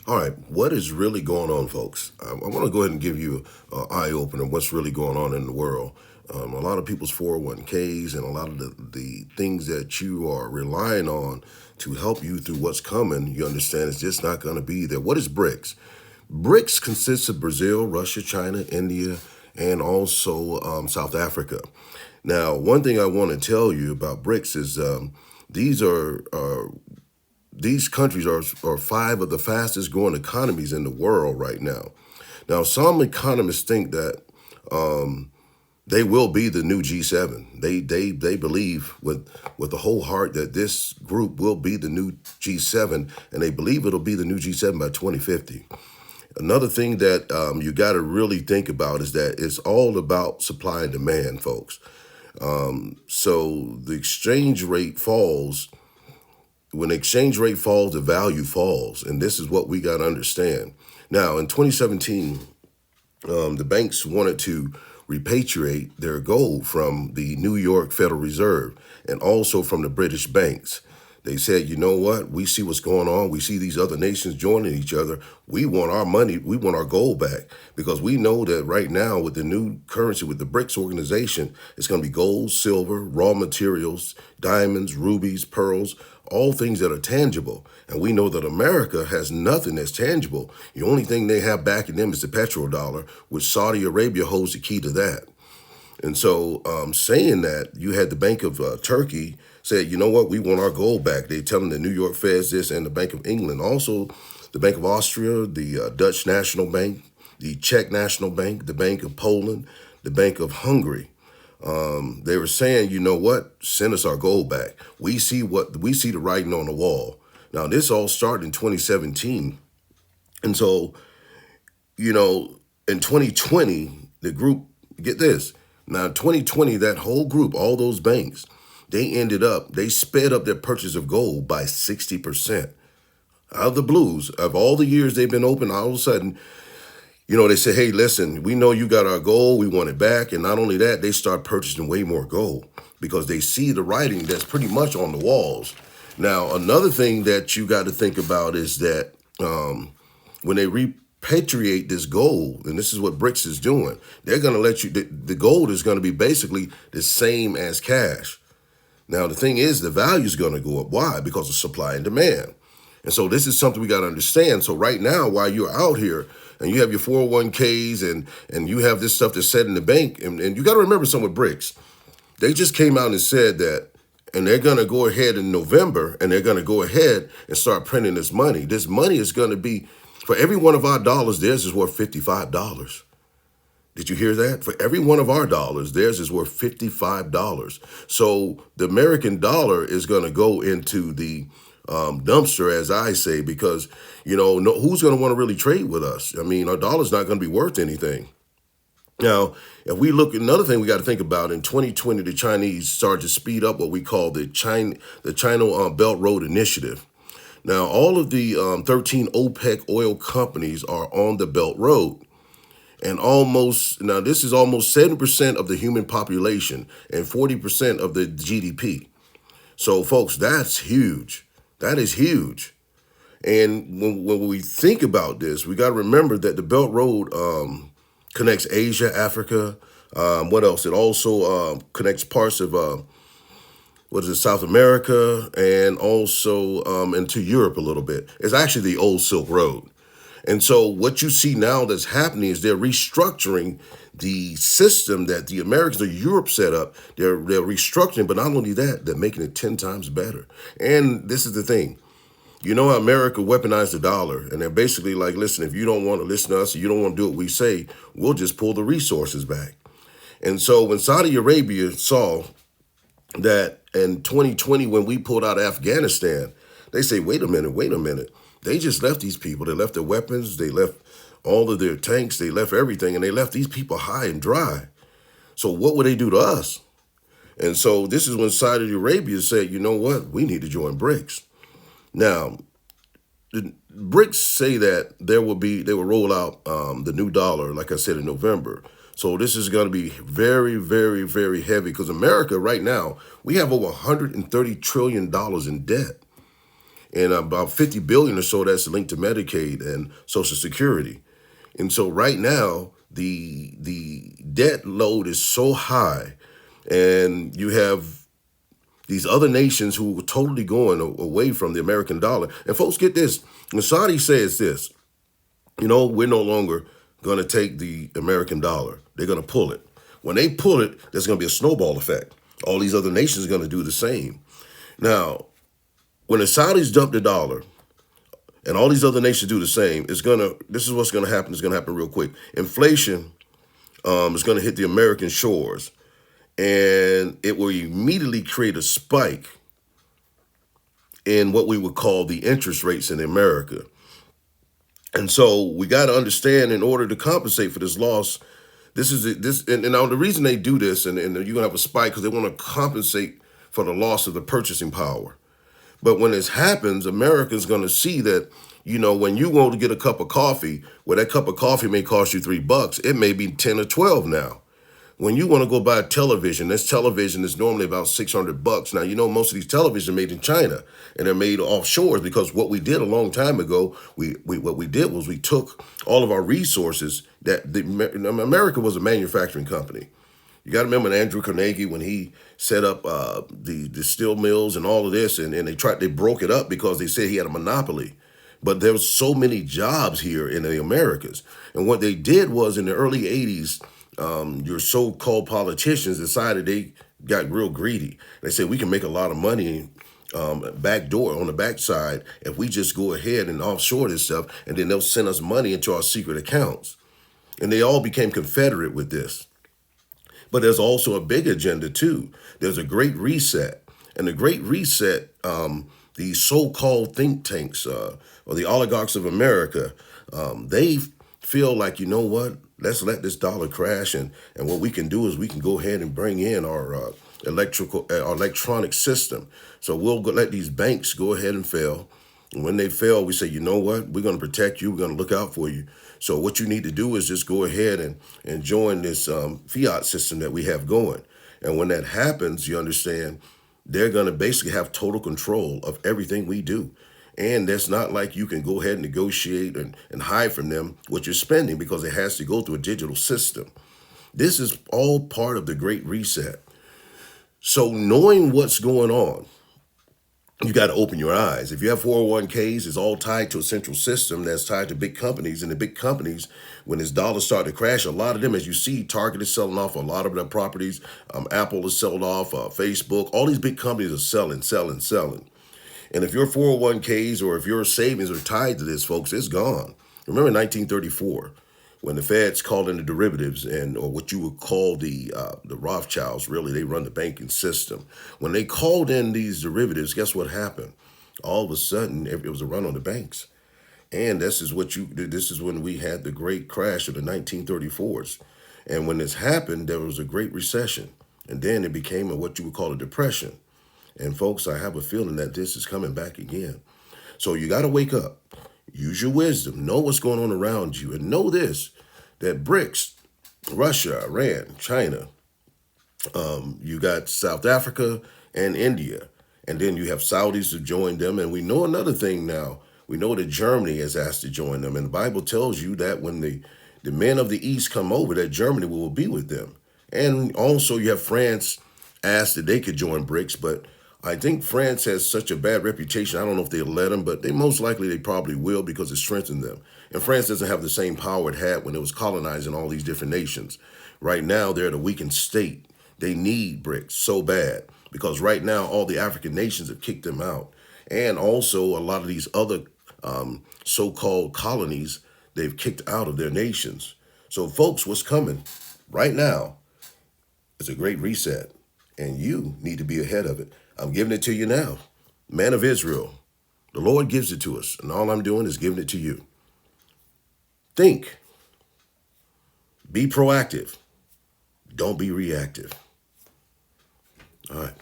All right, what is really going on, folks? I want to go ahead and give you an eye opener what's really going on in the world. A lot of people's 401ks and a lot of the things that you are relying on to help you through what's coming, you understand, it's just not going to be there. What is BRICS? BRICS consists of Brazil, Russia, China, India, and also South Africa. Now, one thing I want to tell you about BRICS is these are these countries are five of the fastest growing economies in the world right now. Now, some economists think that they will be the new G7. They believe with the whole heart that this group will be the new G7, and they believe it'll be the new G7 by 2050. Another thing that you got to really think about is that it's all about supply and demand, folks. So the exchange rate falls. When the exchange rate falls, the value falls. And this is what we got to understand. Now, in 2017, the banks wanted to repatriate their gold from the New York Federal Reserve and also from the British banks. They said, you know what? We see what's going on. We see these other nations joining each other. We want our money. We want our gold back because we know that right now with the new currency, with the BRICS organization, it's going to be gold, silver, raw materials, diamonds, rubies, pearls, all things that are tangible. And we know that America has nothing that's tangible. The only thing they have backing them is the petrodollar, which Saudi Arabia holds the key to that. And so, saying that, you had the Bank of Turkey said, you know what, we want our gold back. They telling the New York Feds this, and the Bank of England, also the Bank of Austria, the Dutch National Bank, the Czech National Bank, the Bank of Poland, the Bank of Hungary. They were saying, you know what, send us our gold back. We see the writing on the wall. Now, this all started in 2017, and so in 2020, the group, get this. Now, in 2020, that whole group, all those banks, they sped up their purchase of gold by 60%. Out of the blues, of all the years they've been open, all of a sudden, they say, hey, listen, we know you got our gold, we want it back. And not only that, they start purchasing way more gold because they see the writing that's pretty much on the walls. Now, another thing that you got to think about is that when they repatriate this gold, and this is what BRICS is doing, they're going to let you, the gold is going to be basically the same as cash. Now, the thing is, the value is going to go up. Why? Because of supply and demand. And so this is something we got to understand. So right now, while you're out here and you have your 401ks and you have this stuff that's set in the bank, and you got to remember something with BRICS, they just came out and said that, and they're going to go ahead in November, and they're going to go ahead and start printing this money. This money is going to be, for every one of our dollars, theirs is worth $55. Did you hear that? For every one of our dollars, theirs is worth $55. So the American dollar is going to go into the dumpster, as I say, because, who's going to want to really trade with us? I mean, our dollar's not going to be worth anything. Now, if we look, another thing we got to think about, in 2020, the Chinese started to speed up what we call the China Belt Road Initiative. Now, all of the 13 OPEC oil companies are on the Belt Road. And this is almost 70% of the human population and 40% of the GDP. So, folks, that's huge. That is huge. And when we think about this, we got to remember that the Belt Road connects Asia, Africa. What else? It also connects parts of South America, and also into Europe a little bit. It's actually the old Silk Road. And so what you see now that's happening is they're restructuring the system that the Americans or Europe set up. They're restructuring, but not only that, they're making it 10 times better. And this is the thing. How America weaponized the dollar, and they're basically like, listen, if you don't want to listen to us, or you don't want to do what we say, we'll just pull the resources back. And so when Saudi Arabia saw that in 2020, when we pulled out of Afghanistan, they say, wait a minute. They just left these people. They left their weapons. They left all of their tanks. They left everything, and they left these people high and dry. So what would they do to us? And so this is when Saudi Arabia said, you know what? We need to join BRICS. Now, the BRICS say that they will roll out the new dollar, like I said, in November. So this is going to be very, very, very heavy because America right now, we have over $130 trillion in debt. and about 50 billion or so that's linked to Medicaid and Social Security. And so right now, the debt load is so high, and you have these other nations who are totally going away from the American dollar. And folks, get this: when Saudi says this, we're no longer going to take the American dollar. They're going to pull it. When they pull it, there's going to be a snowball effect. All these other nations are going to do the same. Now, when the Saudis dump the dollar, and all these other nations do the same, this is what's going to happen. It's going to happen real quick. Inflation is going to hit the American shores, and it will immediately create a spike in what we would call the interest rates in America. And so we got to understand, in order to compensate for this loss, and now the reason they do this, and you're gonna have a spike because they want to compensate for the loss of the purchasing power. But when this happens, America's going to see that, when you go to get a cup of coffee, where that cup of coffee may cost you $3, it may be 10 or 12 now. When you want to go buy a television, this television is normally about $600. Now, most of these televisions are made in China, and they're made offshore, because what we did a long time ago, what we did was we took all of our resources. America was a manufacturing company. You got to remember Andrew Carnegie, when he set up the steel mills and all of this, and they broke it up because they said he had a monopoly. But there was so many jobs here in the Americas. And what they did was, in the early 80s, your so-called politicians decided they got real greedy. They said, we can make a lot of money on the backside if we just go ahead and offshore this stuff, and then they'll send us money into our secret accounts. And they all became confederate with this. But there's also a big agenda too. There's a great reset. And the great reset, the so-called think tanks, or the oligarchs of America, they feel like, what? Let's let this dollar crash, and what we can do is we can go ahead and bring in our electronic system. So we'll let these banks go ahead and fail. And when they fail, we say, you know what? We're going to protect you. We're going to look out for you. So what you need to do is just go ahead and join this fiat system that we have going. And when that happens, you understand, they're going to basically have total control of everything we do. And that's not like you can go ahead and negotiate and hide from them what you're spending, because it has to go through a digital system. This is all part of the Great Reset. So knowing what's going on, you got to open your eyes. If you have 401ks, it's all tied to a central system that's tied to big companies. And the big companies, when this dollar started to crash, a lot of them, as you see, Target is selling off a lot of their properties. Apple is selling off, Facebook. All these big companies are selling. And if your 401ks or if your savings are tied to this, folks, it's gone. Remember 1934, when the Feds called in the derivatives, or what you would call the Rothschilds, really, they run the banking system. When they called in these derivatives, guess what happened? All of a sudden, it was a run on the banks. And this is when we had the great crash of the 1934s. And when this happened, there was a great recession. And then it became what you would call a depression. And folks, I have a feeling that this is coming back again. So you got to wake up, use your wisdom, know what's going on around you, and know this, that BRICS, Russia, Iran, China, you got South Africa and India, and then you have Saudis who joined them. And we know another thing now. We know that Germany has asked to join them. And the Bible tells you that when the men of the East come over, that Germany will be with them. And also you have France asked that they could join BRICS, but I think France has such a bad reputation. I don't know if they'll let them, but they probably will, because it strengthened them. And France doesn't have the same power it had when it was colonizing all these different nations. Right now, they're at a weakened state. They need BRICS so bad, because right now, all the African nations have kicked them out. And also, a lot of these other so-called colonies, they've kicked out of their nations. So, folks, what's coming right now is a great reset, and you need to be ahead of it. I'm giving it to you now. Man of Israel, the Lord gives it to us, and all I'm doing is giving it to you. Think. Be proactive. Don't be reactive. All right.